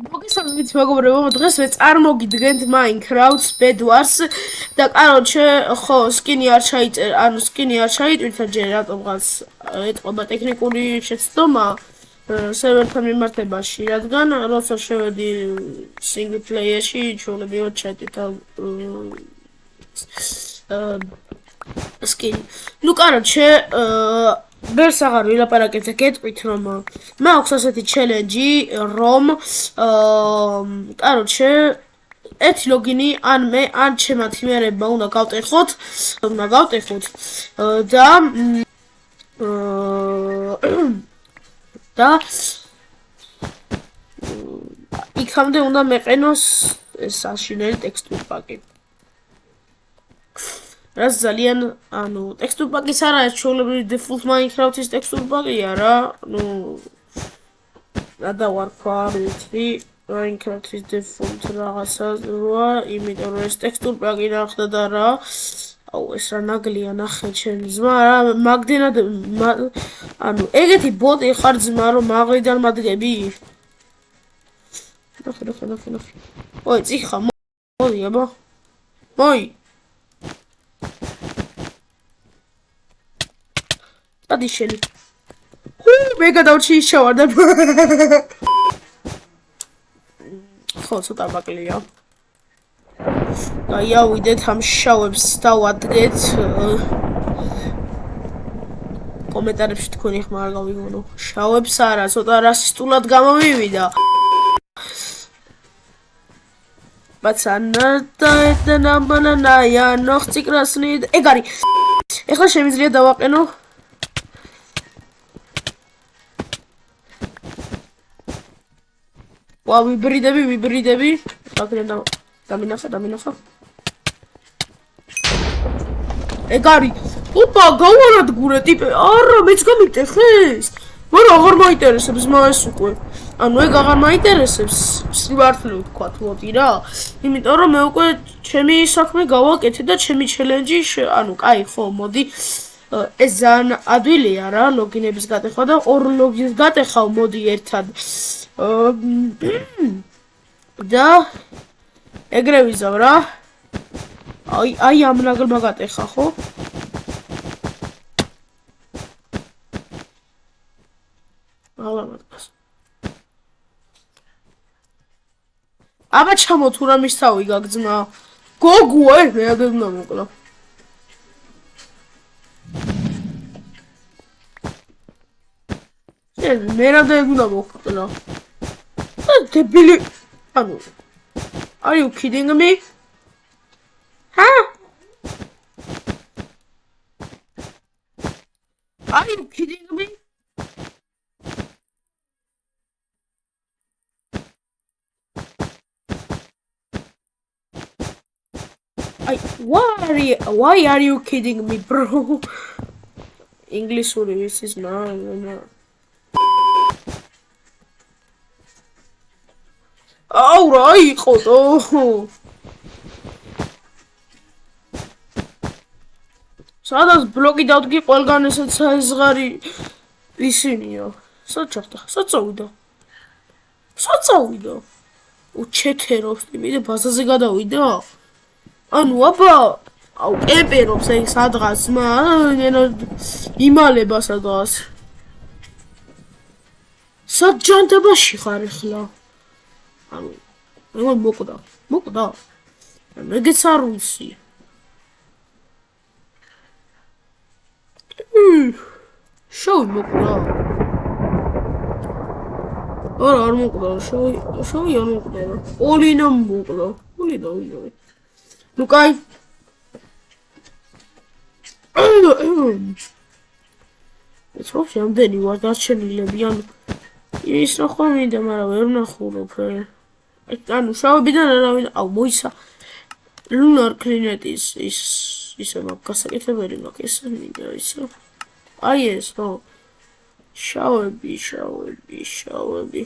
მოგესალმებით მეგობრებო, დღეს წარმოგიდგენთ Minecraft Bedwars და კაროჩე, ხო, სკინი არ ჩაიწერა, ანუ სკინი არ ჩაიტვირთა ჯერ რატომღაც ეთყობა ტექნიკური შეცდომა სერვერთან მიმართებაში, რადგან როცა შევედი single player-ში, ჩვეულებრივად ჩაიტვირთა სკინი. ნუ კაროჩე, ვერს აღარ ვილაპარაკეთ, გეტყვით რომ მაქვს ასეთი ჩელენჯი, რომ კაროჩე ერთი ლოგინი ან მე ან ჩემმა თიმერებმა უნდა გავტეხოთ და იქამდე უნდა მეყენოს ეს აშინელი ტექსტურ პაკი. რაც ძალიან, ანუ ტექსტურ პაკის არა, ეს ჩვეულებრივი default Minecraft-ის ტექსტურ პაკია რა, ну რა დავარქვა, ვიცი, Minecraft-ის default რაღაცა როა, იმიტომ რომ ეს ტექსტურ პაკი ნახდა და რა, აუ ეს რა ნაგლია ნახე ჩემი ძმა რა, მაგდენად, ანუ ეგეთი ბოტი ხარ ძმა რომ მაღლიდან მადგები? ნახე. ой, წიხა, მოდი აბა. მოი. Addition. მე გადავჭი შევარდა. ხო, ცოტა ბაკლია. აი, ავიდეთ ამ შავებს დავადგეთ. კომენტარებში თქვენი ხმა არ გავიგონო. შავებს არა, ცოტა რასისტულად გამომივიდა. Пацана, это нам бананая, ногти красные. ეგ არის. ეხლა შემიძლია დავაყენო Wow, ვიბრიდები. Აკრენ დამინახა. ეგ არის. ოპა, გავარადგურე ტიპი. არა, მეც გამიტეხეს. მაგრამ აღარ მაინტერესებს მას უკვე. ანუ ეგ აღარ მაინტერესებს. სიმართლე ვთქვათ, მოდი რა. იმიტომ რომ მე უკვე ჩემი საქმე გავაკეთე და ჩემი ჩელენჯი, ანუ კაი, ხო, მოდი. ეს ძალიან ადვილია რა, ლოგინების გატეხვა და ორ ლოგინს გატეხავ, მოდი ერთად. და ეგრე ვიზავ რა. აი ამ ნაგლმა გატეხა, ხო? ალამატკას. აბა ჩამო თუ რა მისცავი გაგძმა. გოგუა, მე ადევნა მოკლა. მე რამდენი უნდა მოვხტნა? დებილი. ანუ Are you kidding me? Huh? Are you kidding me? Why are you kidding me, bro? English this is not. აუ რა იყო თო სადაც ბლოკი დავდგი ყველგან ესეც საიზღარი ისინიო საწოვიდა უჩეთერობს ტიპი და ბაზაზე გადავიდა ანუ აბა აუ კემპერობს ეგ სადღაც იმალება სადღაც საჯანდებაში ხარ ახლა ანუ მოკდა. მეგეც არ ვიცი. შოუ მოკდა. არ მოკდა, შოუ არ მოკდა. ოლინა მოკდა. ოლინა. ნუ კაი. ეს ხო შემდენი ვარ დარჩენილები, ანუ ის რა ხომ მინდა, მაგრამ ვერ ნახულობ. ანუ შავებიდან არავინ აუ მოისა ლუნარ კლინეტის ისე მაგ გასაკეთებელი მაგ ეს მინდა ისე აი ეს ხო შავები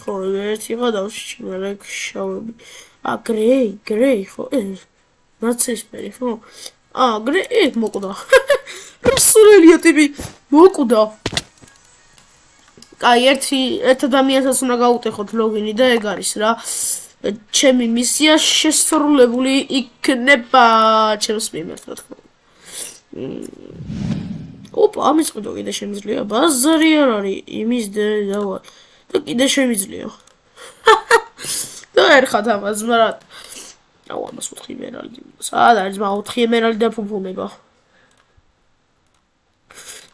ხო ერთი გადავში მაგრამ შავები გრეი ხო ეს ნაცისფერი ხო გრეი მოკდა რუსულია ტიპი მოკდა კაი, ერთ ადამიანსაც უნდა გაუტეხოთ ლოგინი და ეგ არის რა. ჩემი მისია შესრულებული იქნება ჩემს მიმართ, რა თქმა უნდა. ოპა, ამის ყიდო კიდე შემიძლია? ბაზარი არ არის, იმის დავა. და კიდე შემიძლია. და ერხათ ამას, მაგრამ აუ, ამას 4 ემერალდი. სად არის, მაგრამ 4 ემერალდი დაფუფუნება.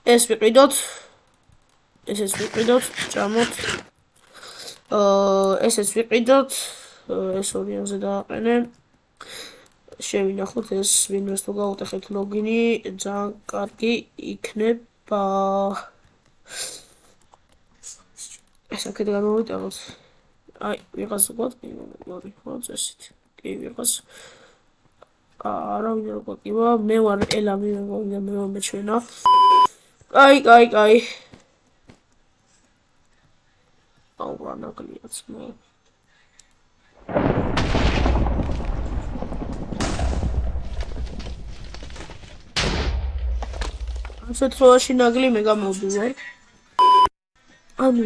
ეს ვიყიდოთ. ესეც ვიყიდოთ, ჭამოთ. ესეც ვიყიდოთ. ეს ორიანზე დააყენე. შევინახოთ ეს ვინმეს თუ გაუტეხეთ ლოგინი, ძალიან კარგი იქნება. ეს აქეთ გამოვიტანოთ. აი, ვიღაც უყოთ, მოდი, ხო, წესით. კი, ვიღაც. არავინ არ გვაკივა, მე ვარ ელამი, მე მომეჩვენა. კაი. აუ, რა ნაკლიაც მე. შემთხვევაში ნაგლი მე გამოვდივარ. ანუ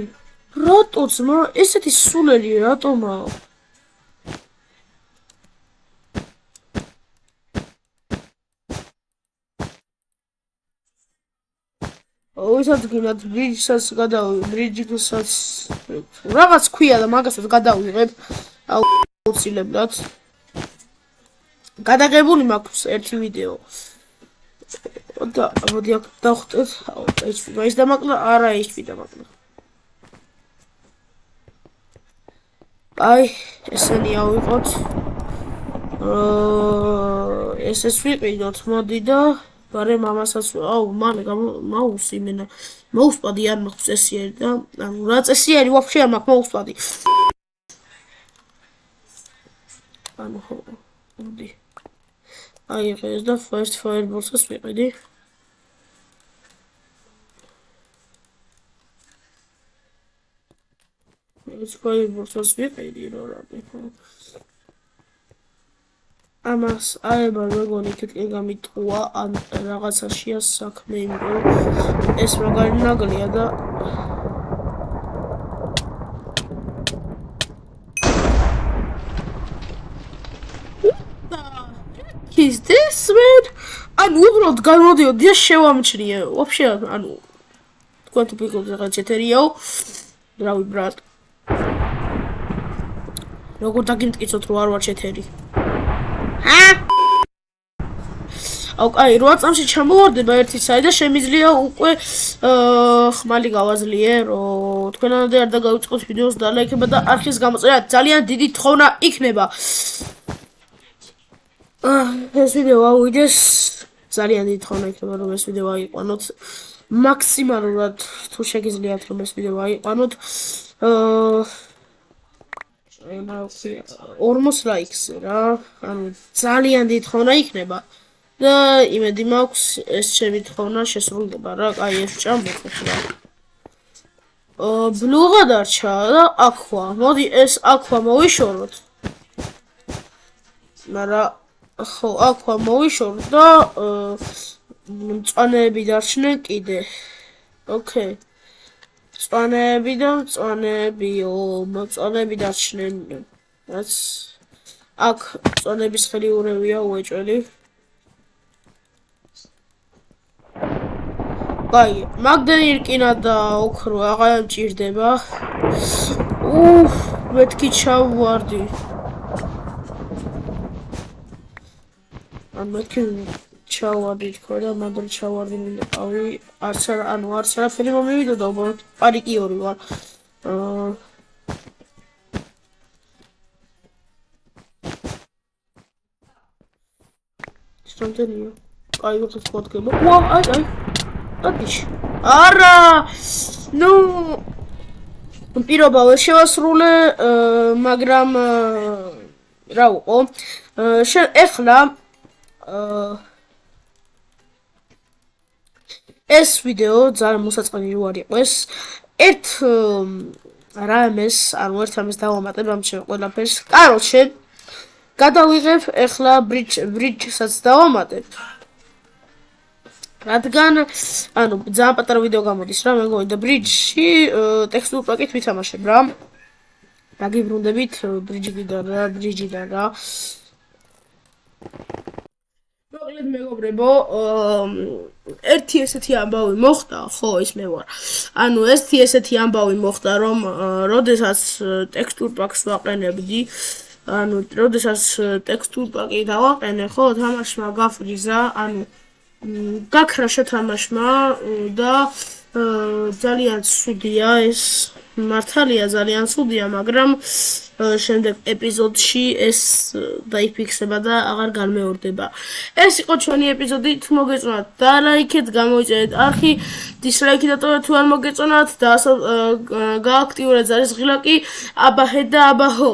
რატო ძმა ესეთი სულელი რატომაა? ვისაც გინდათ ბრიჯსაც ბრიჯსაც რაღაც ქვია და მაგასაც გადავიღებ. აუცილებლად. გადაღებული მაქვს ერთი ვიდეო. და მოდი აქ დავხვდეთ. HP მაინც დამაკლა, არა HP დამაკლა. აი, ესენი ავიღოთ. ესეც ვიყიდოთ, მოდი და ბარემ ამასაც, აუ, მალე მაუსი მენა. მაუსპადი არ მაქვს წესიერი და ანუ რა წესიერი ვაფშე არ მაქვს მაუსპადი. ანუ ხო, მოდი. აი, ეს და first fireball-ს ვიყიდი. ეს fireball-ს ვიყიდი რა. ამას აება მეგონი თითქოს გამიტყუა ან რაღაცაშია საქმე, იმიტომ ეს მაგარი ნაგლია და Is this man? ანუ უბრალოდ გამოდიოდი და შევამჩნიე. ვაფშე ანუ თქვენ თუ ფიქრობთ რაღაც ჩეთერიაო. რავი ბრატ. როგორ დაგიმტკიცოთ რომ არ ვარ ჩეთერი? აუ, კაი, 8 წამში ჩამოვარდება ერთი საი და შემიძლია უკვე ხმალი გავაზლიე, რომ თქვენამდე არ დაგავიწყოთ ვიდეოს და ლაიქება და არქივს გამოწერა. ძალიან დიდი თხოვნა იქნება. ეს ვიდეო ავიდეს. ძალიან დიდი თხოვნა იქნება რომ ეს ვიდეო აიყვანოთ. მაქსიმალურად თუ შეგიძლიათ რომ ეს ვიდეო აიყვანოთ. 40 ლაიქს რა. ანუ ძალიან დიდი თხოვნა იქნება. და იმედი მაქვს ეს ჩემი თხოვნა შესრულდება რა. კაი, ეს ჭამბობ ახლა. ბლუღა დარჩა და აქვა. მოდი ეს აქვა მოვიშოროთ. მაგრამ ხო, აქვა მოვიშოროთ და მწვანეები დარჩნენ კიდე. ოკეი. მწვანეები დარჩნენ. რაც აქ მწვანეების ხელი ურევია უეჭველი. კაი, მაგდენი რკინა და ოქრო აღარ მჭირდება. მეთქი ჩავვარდი. მეთქი ჩავვარდი თქო და მანდ ჩავვარდი მინდა ყავი. არც არაფერი მომივიდა და უბრალოდ პარიკიორი ვარ. სტონტენია. კაი, ვიღაც ხოდგება. აი. ატიშ. არა! ნუ პირობა ვერ შევასრულე, მაგრამ რა უყო? ეხლა ეს ვიდეო ძალიან მოსაწყენი რო არ იყოს. ერთ რამეს დავამატებ ამ ჩემ ყველაფერს. კაროჩე, გადავიღებ ეხლა ბრიჯსაც დავამატებ. რადგან ანუ ძალიან პატარა ვიდეო გამოდის რა მეგონი და ბრიჯში ტექსტურ პაკით ვითამაშებ რა დაგიბრუნდებით ბრიჯიდან რა მოკლედ მეგობრებო ერთი ესეთი ამბავი მოხდა ხო ის მე ვარ ანუ ესეთი ამბავი მოხდა რომ როდესაც ტექსტურ პაკს ვაყენებდი ანუ როდესაც ტექსტურ პაკი დავაყენე ხო თამაშმა გაფრიზა ანუ გაქრა შეთამაშმა და ძალიან ცუდია ეს მართალია ძალიან ცუდია მაგრამ შემდეგ ეპიზოდში ეს დაიფიქსება და აღარ განმეორდება ეს იყო ჩვენი ეპიზოდი თუ მოგეწონათ დალაიქეთ გამოიწერეთ არხი დისლაიქი დატოვეთ თუ არ მოგეწონათ და გააქტიურეთ ზარის ღილაკი აბა ჰე და აბა ჰო